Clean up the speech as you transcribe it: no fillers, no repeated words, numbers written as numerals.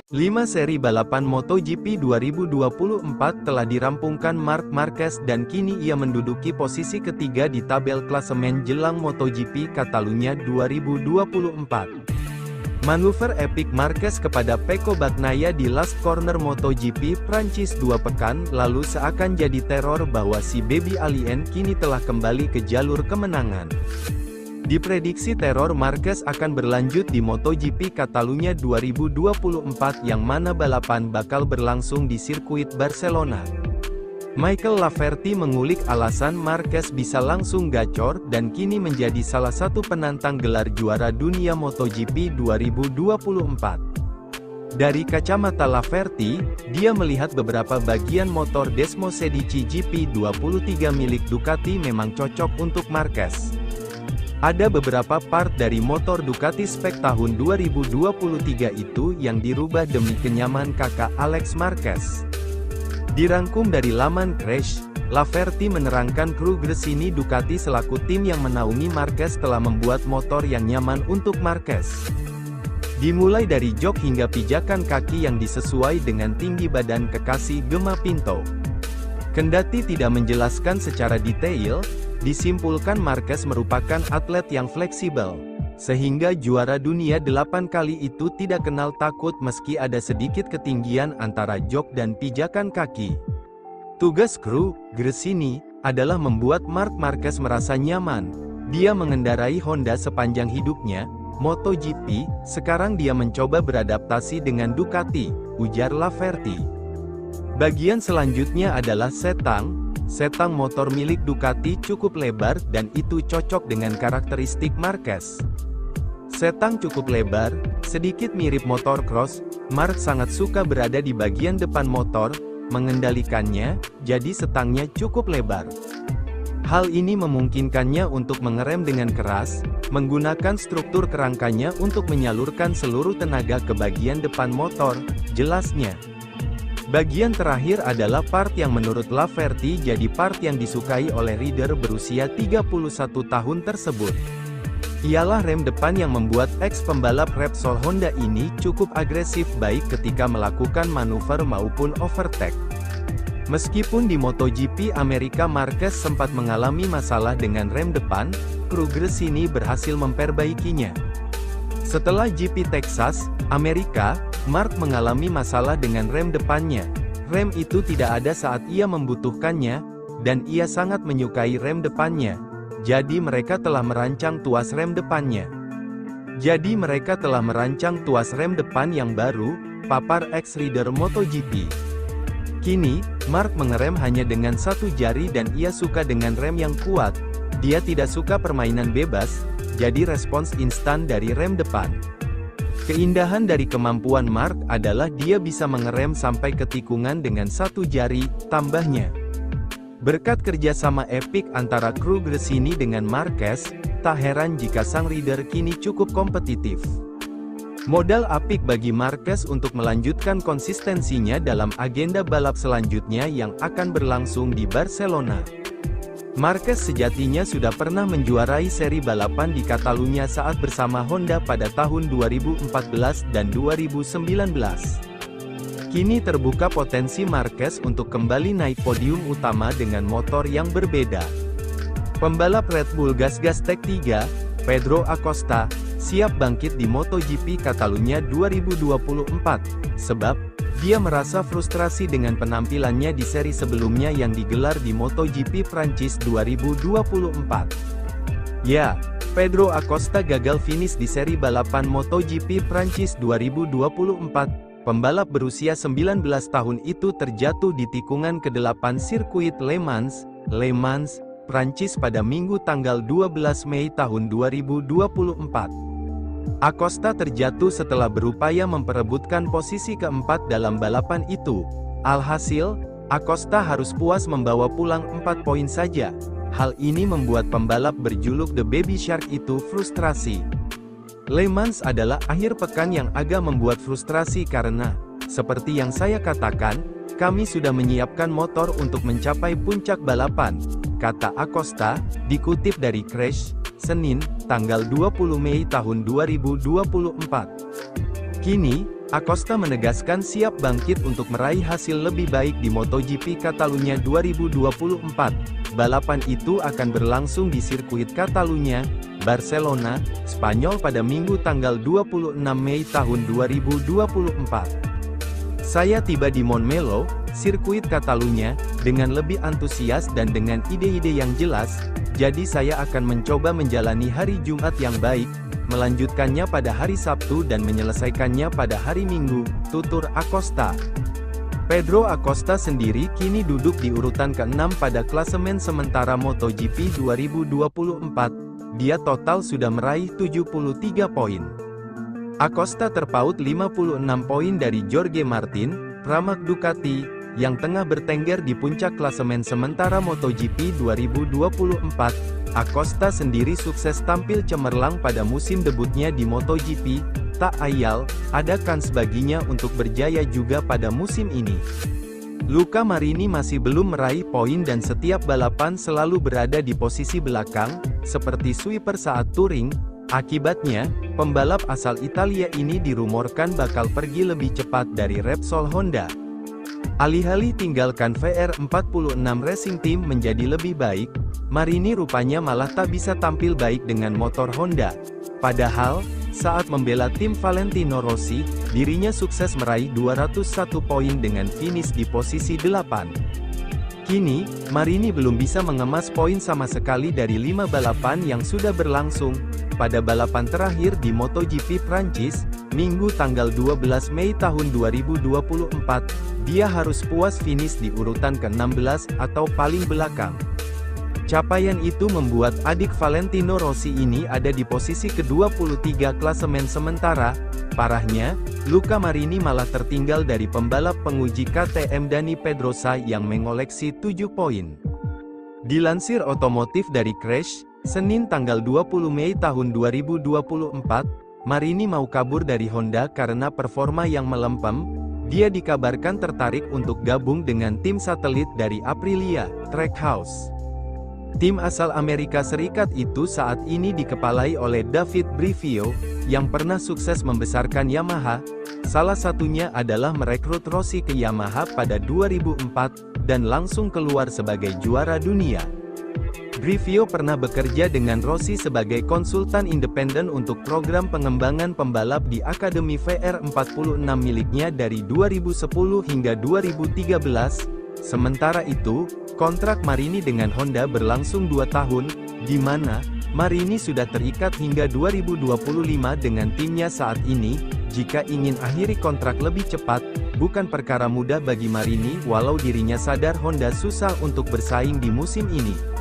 5 seri balapan MotoGP 2024 telah dirampungkan Marc Marquez dan kini ia menduduki posisi ketiga di tabel klasemen jelang MotoGP Catalunya 2024. Manuver epik Marquez kepada Pecco Bagnaia di last corner MotoGP Prancis 2 pekan lalu seakan jadi teror bahwa si baby alien kini telah kembali ke jalur kemenangan. Diprediksi teror Marquez akan berlanjut di MotoGP Catalunya 2024 yang mana balapan bakal berlangsung di sirkuit Barcelona. Michael Laverty mengulik alasan Marquez bisa langsung gacor dan kini menjadi salah satu penantang gelar juara dunia MotoGP 2024. Dari kacamata Laverty, dia melihat beberapa bagian motor Desmosedici GP23 milik Ducati memang cocok untuk Marquez. Ada beberapa part dari motor Ducati spek tahun 2023 itu yang dirubah demi kenyaman kakak Alex Marquez. Dirangkum dari laman Crash, Laverty menerangkan kru Gresini Ducati selaku tim yang menaungi Marquez telah membuat motor yang nyaman untuk Marquez. Dimulai dari jok hingga pijakan kaki yang disesuai dengan tinggi badan kekasih Gemma Pinto. Kendati tidak menjelaskan secara detail, disimpulkan Marquez merupakan atlet yang fleksibel, sehingga juara dunia 8 kali itu tidak kenal takut meski ada sedikit ketinggian antara jok dan pijakan kaki. Tugas kru Gresini adalah membuat Marc Marquez merasa nyaman. Dia mengendarai Honda sepanjang hidupnya, MotoGP, sekarang dia mencoba beradaptasi dengan Ducati, ujar Laverty. Bagian selanjutnya adalah setang. Setang motor milik Ducati cukup lebar dan itu cocok dengan karakteristik Marquez. Setang cukup lebar, sedikit mirip motor cross, Marc sangat suka berada di bagian depan motor, mengendalikannya, jadi setangnya cukup lebar. Hal ini memungkinkannya untuk mengerem dengan keras, menggunakan struktur kerangkanya untuk menyalurkan seluruh tenaga ke bagian depan motor, jelasnya. Bagian terakhir adalah part yang menurut Laverty jadi part yang disukai oleh rider berusia 31 tahun tersebut. Ialah rem depan yang membuat ex-pembalap Repsol Honda ini cukup agresif baik ketika melakukan manuver maupun overtake. Meskipun di MotoGP Amerika Marquez sempat mengalami masalah dengan rem depan, kru Gresini berhasil memperbaikinya. Setelah GP Texas, Amerika, Marc mengalami masalah dengan rem depannya. Rem itu tidak ada saat ia membutuhkannya, dan ia sangat menyukai rem depannya. Jadi mereka telah merancang tuas rem depannya. Yang baru, papar ex-rider MotoGP. Kini, Marc mengerem hanya dengan satu jari dan ia suka dengan rem yang kuat. Dia tidak suka permainan bebas, jadi respons instan dari rem depan. Keindahan dari kemampuan Marc adalah dia bisa mengerem sampai ke tikungan dengan satu jari, tambahnya. Berkat kerjasama epik antara kru Gresini dengan Marquez, tak heran jika sang rider kini cukup kompetitif. Modal apik bagi Marquez untuk melanjutkan konsistensinya dalam agenda balap selanjutnya yang akan berlangsung di Barcelona. Marquez sejatinya sudah pernah menjuarai seri balapan di Catalunya saat bersama Honda pada tahun 2014 dan 2019. Kini terbuka potensi Marquez untuk kembali naik podium utama dengan motor yang berbeda. Pembalap Red Bull Gas Tech 3, Pedro Acosta, siap bangkit di MotoGP Catalunya 2024, sebab dia merasa frustrasi dengan penampilannya di seri sebelumnya yang digelar di MotoGP Prancis 2024. Ya, Pedro Acosta gagal finish di seri balapan MotoGP Prancis 2024. Pembalap berusia 19 tahun itu terjatuh di tikungan ke-8 sirkuit Le Mans, Prancis pada Minggu tanggal 12 Mei tahun 2024. Acosta terjatuh setelah berupaya memperebutkan posisi keempat dalam balapan itu. Alhasil, Acosta harus puas membawa pulang 4 poin saja. Hal ini membuat pembalap berjuluk The Baby Shark itu frustrasi. Le Mans adalah akhir pekan yang agak membuat frustrasi karena, seperti yang saya katakan, kami sudah menyiapkan motor untuk mencapai puncak balapan, kata Acosta, dikutip dari Crash, Senin, tanggal 20 Mei tahun 2024. Kini, Acosta menegaskan siap bangkit untuk meraih hasil lebih baik di MotoGP Catalunya 2024. Balapan itu akan berlangsung di sirkuit Catalunya, Barcelona, Spanyol pada Minggu tanggal 26 Mei tahun 2024. Saya tiba di Montmeló, sirkuit Catalunya, dengan lebih antusias dan dengan ide-ide yang jelas, jadi saya akan mencoba menjalani hari Jumat yang baik, melanjutkannya pada hari Sabtu dan menyelesaikannya pada hari Minggu, tutur Acosta. Pedro Acosta sendiri kini duduk di urutan ke-6 pada klasemen sementara MotoGP 2024, dia total sudah meraih 73 poin. Acosta terpaut 56 poin dari Jorge Martin, Pramac Ducati, yang tengah bertengger di puncak klasemen sementara MotoGP 2024. Acosta sendiri sukses tampil cemerlang pada musim debutnya di MotoGP, tak ayal, ada kans baginya untuk berjaya juga pada musim ini. Luca Marini masih belum meraih poin dan setiap balapan selalu berada di posisi belakang, seperti sweeper saat touring. Akibatnya, pembalap asal Italia ini dirumorkan bakal pergi lebih cepat dari Repsol Honda. Alih-alih tinggalkan VR46 Racing Team menjadi lebih baik, Marini rupanya malah tak bisa tampil baik dengan motor Honda. Padahal, saat membela tim Valentino Rossi, dirinya sukses meraih 201 poin dengan finish di posisi 8. Kini, Marini belum bisa mengemas poin sama sekali dari 5 balapan yang sudah berlangsung. Pada balapan terakhir di MotoGP Prancis, Minggu tanggal 12 Mei tahun 2024, dia harus puas finish di urutan ke-16 atau paling belakang. Capaian itu membuat adik Valentino Rossi ini ada di posisi ke-23 klasemen sementara. Parahnya, Luca Marini malah tertinggal dari pembalap penguji KTM Dani Pedrosa yang mengoleksi 7 poin. Dilansir otomotif dari Crash, Senin tanggal 20 Mei tahun 2024, Marini mau kabur dari Honda karena performa yang melempem. Dia dikabarkan tertarik untuk gabung dengan tim satelit dari Aprilia, Trackhouse. Tim asal Amerika Serikat itu saat ini dikepalai oleh David Brivio, yang pernah sukses membesarkan Yamaha. Salah satunya adalah merekrut Rossi ke Yamaha pada 2004, dan langsung keluar sebagai juara dunia. Brivio pernah bekerja dengan Rossi sebagai konsultan independen untuk program pengembangan pembalap di Akademi VR46 miliknya dari 2010 hingga 2013. Sementara itu, kontrak Marini dengan Honda berlangsung 2 tahun, di mana Marini sudah terikat hingga 2025 dengan timnya saat ini. Jika ingin akhiri kontrak lebih cepat, bukan perkara mudah bagi Marini walau dirinya sadar Honda susah untuk bersaing di musim ini.